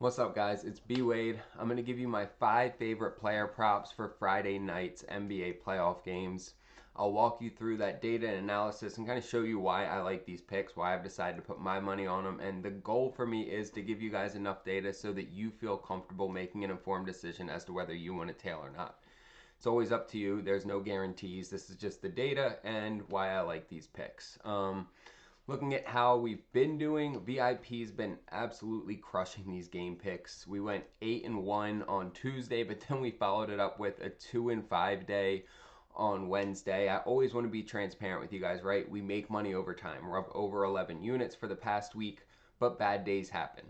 What's up, guys? It's B Wade. I'm going to give you my 5 favorite player props for Friday night's NBA playoff games. I'll walk you through that data and analysis and kind of show you why I like these picks, why I've decided to put my money on them. And the goal for me is to give you guys enough data so that you feel comfortable making an informed decision as to whether you want to tail or not. It's always up to you. There's no guarantees. This is just the data and why I like these picks. Looking at how we've been doing, VIP's been absolutely crushing these game picks. We went 8-1 on Tuesday, but then we followed it up with a 2-5 day on Wednesday. I always want to be transparent with you guys, right? We make money over time. We're up over 11 units for the past week, but bad days happen.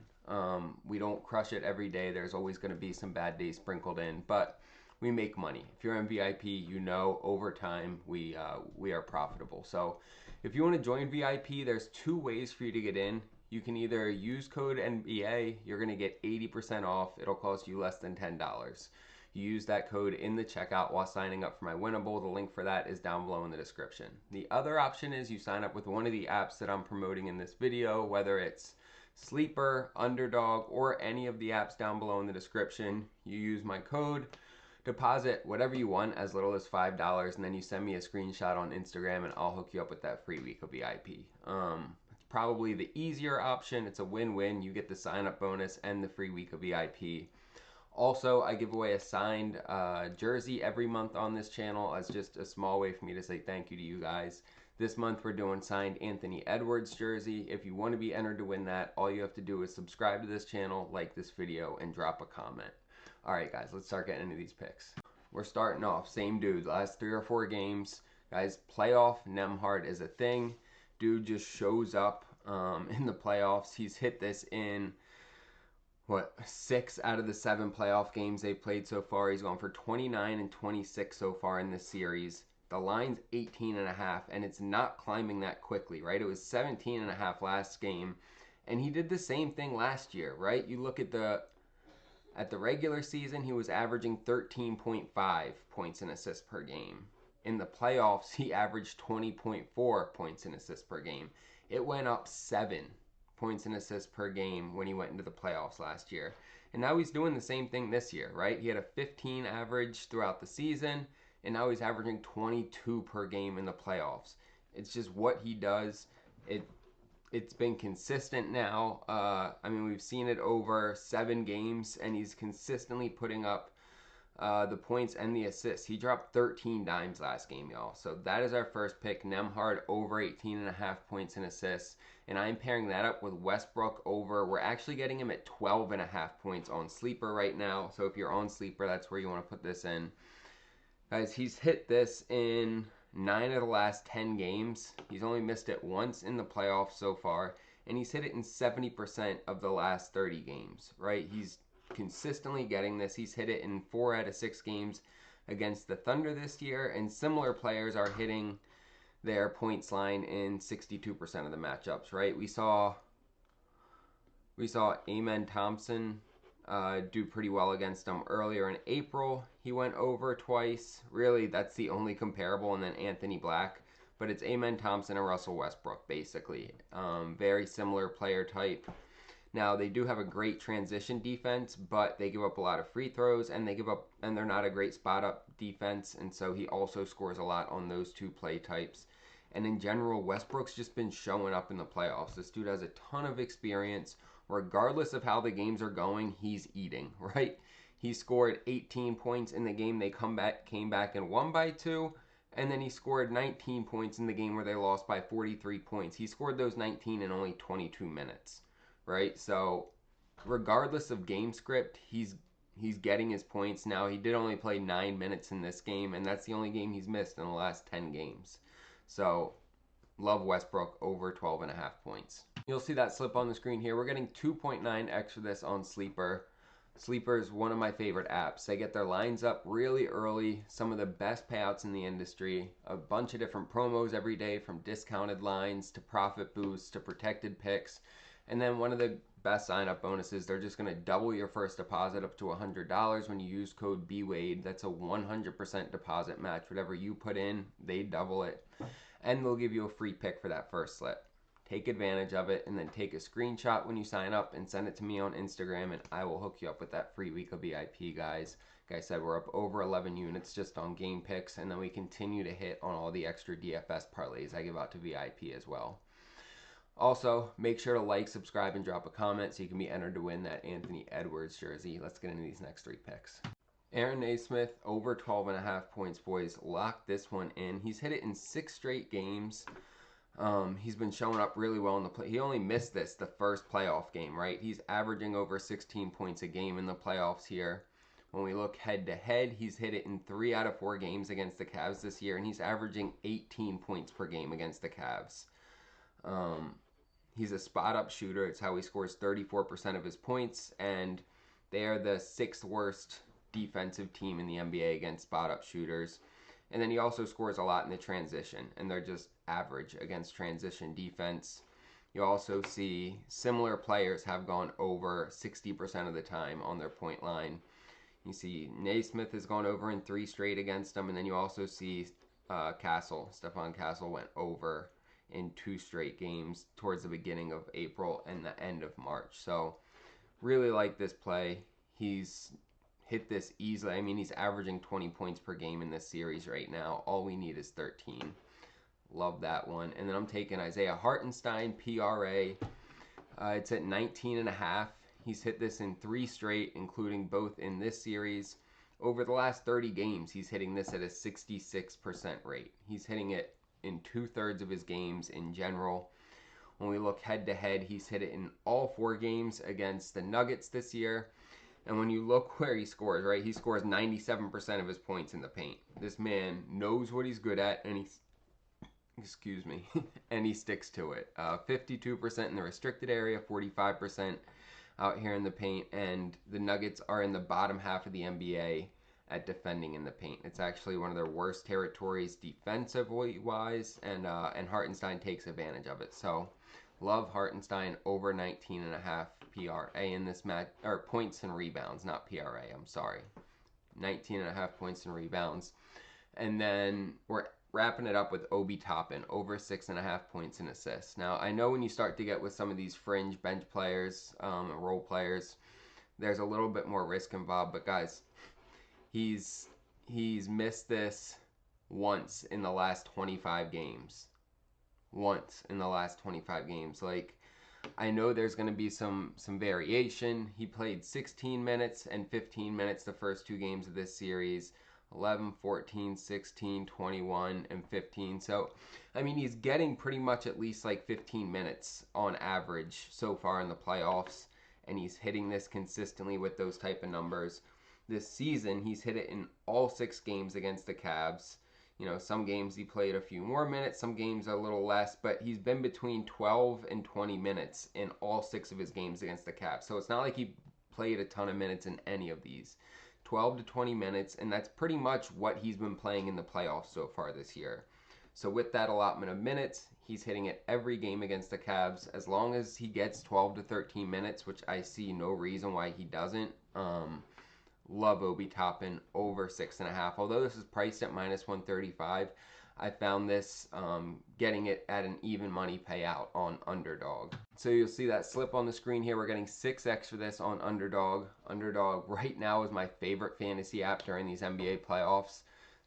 We don't crush it every day. There's always going to be some bad days sprinkled in, but we make money. If you're in VIP, you know over time we are profitable. So if you want to join VIP, there's 2 ways for you to get in. You can either use code NBA, you're going to get 80% off. It'll cost you less than $10. You use that code in the checkout while signing up for my Winnable. The link for that is down below in the description. The other option is you sign up with one of the apps that I'm promoting in this video, whether it's Sleeper, Underdog, or any of the apps down below in the description. You use my code, deposit whatever you want, as little as $5, and then you send me a screenshot on Instagram and I'll hook you up with that free week of VIP. It's probably the easier option. It's a win-win. You get the sign-up bonus and the free week of VIP. Also, I give away a signed jersey every month on this channel as just a small way for me to say thank you to you guys. This month we're doing signed Anthony Edwards jersey. If you want to be entered to win that, all you have to do is subscribe to this channel, like this video, and drop a comment. Alright guys, let's start getting into these picks. We're starting off, same dude, last 3 or 4 games. Guys, playoff Nembhard is a thing. Dude just shows up in the playoffs. He's hit this in, 6 out of the 7 playoff games they've played so far. He's gone for 29 and 26 so far in this series. The line's 18.5, and it's not climbing that quickly, right? It was 17.5 last game, and he did the same thing last year, right? You look at the regular season, he was averaging 13.5 points and assists per game. In the playoffs, he averaged 20.4 points and assists per game. It went up 7 points and assists per game when he went into the playoffs last year. And now he's doing the same thing this year, right? He had a 15 average throughout the season, and now he's averaging 22 per game in the playoffs. It's just what he does. It's been consistent now. I mean, we've seen it over 7 games, and he's consistently putting up the points and the assists. He dropped 13 dimes last game, y'all. So that is our first pick, Nembhard over 18.5 points and assists. And I'm pairing that up with Westbrook over. We're actually getting him at 12.5 points on Sleeper right now. So if you're on Sleeper, that's where you want to put this in. Guys, he's hit this in 9 of the last 10 games. He's only missed it once in the playoffs so far, and he's hit it in 70% of the last 30 games, right? He's consistently getting this. He's hit it in 4 out of 6 games against the Thunder this year, and similar players are hitting their points line in 62% of the matchups, right? We saw Amen Thompson do pretty well against him earlier in April. He went over twice. Really, that's the only comparable, and then Anthony Black. But it's Amen Thompson and Russell Westbrook, basically. Very similar player type. Now, they do have a great transition defense, but they give up a lot of free throws, and they're not a great spot-up defense, and so he also scores a lot on those 2 play types. And in general, Westbrook's just been showing up in the playoffs. This dude has a ton of experience. Regardless of how the games are going, he's eating, right? He scored 18 points in the game they came back and won by 2, and then he scored 19 points in the game where they lost by 43 points. He scored those 19 in only 22 minutes, right? So regardless of game script, he's getting his points. Now, he did only play 9 minutes in this game, and that's the only game he's missed in the last 10 games. So love Westbrook over 12.5 points. You'll see that slip on the screen here. We're getting 2.9x for this on Sleeper. Sleeper is one of my favorite apps. They get their lines up really early, some of the best payouts in the industry, a bunch of different promos every day, from discounted lines to profit boosts to protected picks. And then one of the best sign-up bonuses, they're just going to double your first deposit up to $100 when you use code BWADE. That's a 100% deposit match. Whatever you put in, they double it. And they'll give you a free pick for that first slip. Take advantage of it, and then take a screenshot when you sign up and send it to me on Instagram, and I will hook you up with that free week of VIP, guys. Like I said, we're up over 11 units just on game picks, and then we continue to hit on all the extra DFS parlays I give out to VIP as well. Also, make sure to like, subscribe, and drop a comment so you can be entered to win that Anthony Edwards jersey. Let's get into these next 3 picks. Aaron Nesmith, over 12.5 points, boys. Lock this one in. He's hit it in 6 straight games. He's been showing up really well in the play. He only missed the first playoff game, right? He's averaging over 16 points a game in the playoffs here. When we look head to head, he's hit it in 3 out of 4 games against the Cavs this year, and he's averaging 18 points per game against the Cavs. He's a spot up shooter. It's how he scores 34% of his points, and they are the 6th worst defensive team in the NBA against spot up shooters. And then he also scores a lot in the transition, and they're just average against transition defense. You also see similar players have gone over 60% of the time on their point line. You see Nesmith has gone over in 3 straight against them, and then you also see Stephon Castle went over in 2 straight games towards the beginning of April and the end of March. So really like this play. He's hit this easily. I mean, he's averaging 20 points per game in this series right now. All we need is 13. Love that one. And then I'm taking Isaiah Hartenstein, PRA. It's at 19.5. He's hit this in 3 straight, including both in this series. Over the last 30 games, he's hitting this at a 66% rate. He's hitting it in 2/3 of his games in general. When we look head to head, he's hit it in all 4 games against the Nuggets this year. And when you look where he scores, right, he scores 97% of his points in the paint. This man knows what he's good at, and and he sticks to it. 52% in the restricted area, 45% out here in the paint, and the Nuggets are in the bottom half of the NBA at defending in the paint. It's actually one of their worst territories defensively wise, and Hartenstein takes advantage of it. So love Hartenstein over 19.5 PRA in this match, or points and rebounds, not PRA, I'm sorry. 19.5 points and rebounds. And then we're wrapping it up with Obi Toppin, over 6.5 points and assists. Now, I know when you start to get with some of these fringe bench players, role players, there's a little bit more risk involved, but guys, he's missed this once in the last 25 games. Once in the last 25 games. Like, I know there's going to be some variation. He played 16 minutes and 15 minutes the first 2 games of this series. 11, 14, 16, 21, and 15. So, I mean, he's getting pretty much at least like 15 minutes on average so far in the playoffs, and he's hitting this consistently with those type of numbers. This season, he's hit it in all 6 games against the Cavs. You know, some games he played a few more minutes, some games a little less, but he's been between 12 and 20 minutes in all 6 of his games against the Cavs. So it's not like he played a ton of minutes in any of these. 12 to 20 minutes, and that's pretty much what he's been playing in the playoffs so far this year. So with that allotment of minutes, he's hitting it every game against the Cavs. As long as he gets 12 to 13 minutes, which I see no reason why he doesn't. Love Obi Toppin, over 6.5. Although this is priced at -135, I found this getting it at an even money payout on Underdog. So you'll see that slip on the screen here. We're getting 6x for this on Underdog. Underdog right now is my favorite fantasy app during these NBA playoffs.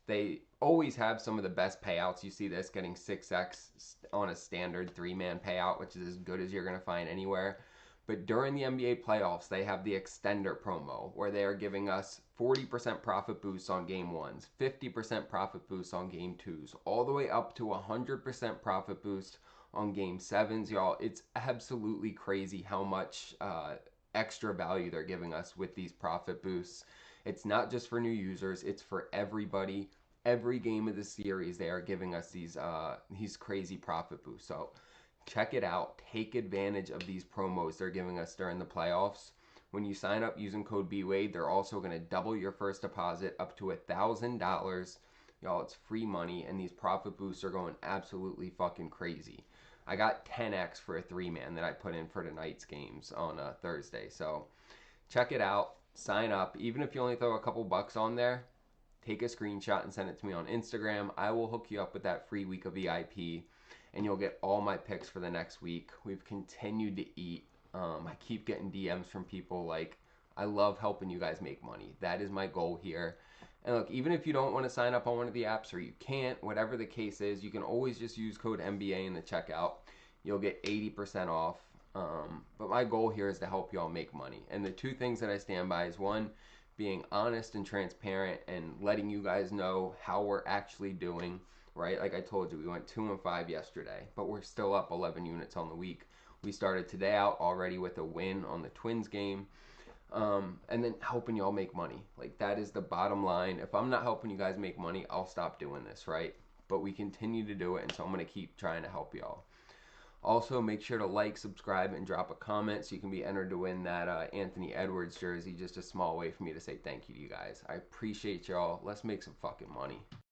They always have some of the best payouts. You see this getting 6x on a standard 3-man payout, which is as good as you're going to find anywhere. But during the NBA playoffs, they have the extender promo where they are giving us 40% profit boosts on game 1s, 50% profit boosts on game 2s, all the way up to 100% profit boost on game 7s, y'all. It's absolutely crazy how much extra value they're giving us with these profit boosts. It's not just for new users, it's for everybody. Every game of the series, they are giving us these crazy profit boosts. So check it out. Take advantage of these promos they're giving us during the playoffs. When you sign up using code BWADE, they're also going to double your first deposit up to $1,000. Y'all, it's free money, and these profit boosts are going absolutely fucking crazy. I got 10x for a 3-man that I put in for tonight's games on Thursday. So check it out. Sign up. Even if you only throw a couple bucks on there, take a screenshot and send it to me on Instagram. I will hook you up with that free week of VIP. and you'll get all my picks for the next week. We've continued to eat. I keep getting DMs from people like, I love helping you guys make money. That is my goal here. And look, even if you don't want to sign up on one of the apps or you can't, whatever the case is, you can always just use code MBA in the checkout. You'll get 80% off. But my goal here is to help y'all make money. And the two things that I stand by is one, being honest and transparent and letting you guys know how we're actually doing, right? Like I told you, we went 2-5 yesterday, but we're still up 11 units on the week. We started today out already with a win on the Twins game. And then helping y'all make money. Like that is the bottom line. If I'm not helping you guys make money, I'll stop doing this, right? But we continue to do it, and so I'm going to keep trying to help y'all. Also, make sure to like, subscribe, and drop a comment so you can be entered to win that Anthony Edwards jersey. Just a small way for me to say thank you to you guys. I appreciate y'all. Let's make some fucking money.